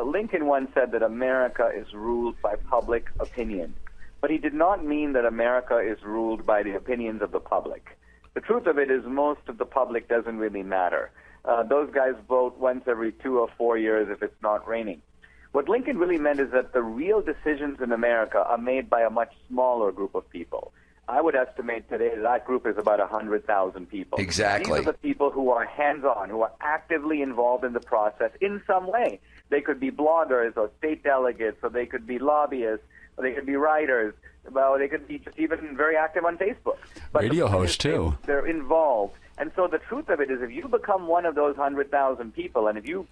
Lincoln once said that America is ruled by public opinion, but he did not mean that America is ruled by the opinions of the public. The truth of it is most of the public doesn't really matter. Those guys vote once every 2 or 4 years if it's not raining. What Lincoln really meant is that the real decisions in America are made by a much smaller group of people. I would estimate today that group is about 100,000 people. Exactly. These are the people who are hands-on, who are actively involved in the process in some way. They could be bloggers or state delegates, or they could be lobbyists, or they could be writers. Well, they could be just even very active on Facebook. But radio hosts, too. They're involved. And so the truth of it is if you become one of those 100,000 people, and if you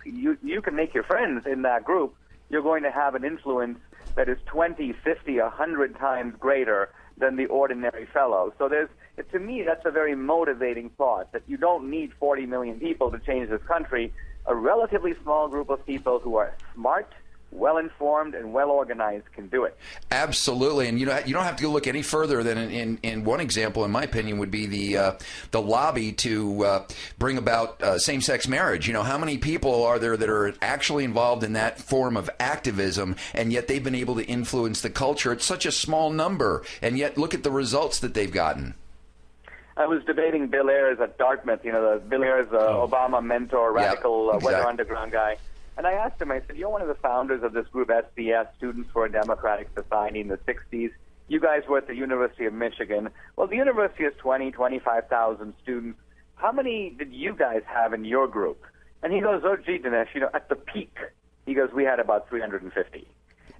can make your friends in that group, you're going to have an influence that is 20, 50, 100 times greater than the ordinary fellow. So to me, that's a very motivating thought, that you don't need 40 million people to change this country. A relatively small group of people who are smart, well-informed, and well-organized can do it. Absolutely, and you don't have to go look any further than in one example, in my opinion, would be the lobby to bring about same-sex marriage. How many people are there that are actually involved in that form of activism, and yet they've been able to influence the culture? It's such a small number, and yet look at the results that they've gotten. I was debating Bill Ayers at Dartmouth, Bill Ayers, Obama mentor, radical Weather Underground guy. And I asked him, I said, you're one of the founders of this group, SBS, Students for a Democratic Society, in the 60s. You guys were at the University of Michigan. Well, the university has 25,000 students. How many did you guys have in your group? And he goes, oh, gee, Dinesh, at the peak, he goes, we had about 350.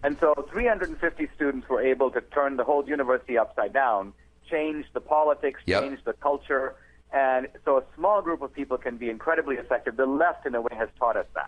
And so 350 students were able to turn the whole university upside down, change the politics, change the culture. And so a small group of people can be incredibly effective. The left, in a way, has taught us that.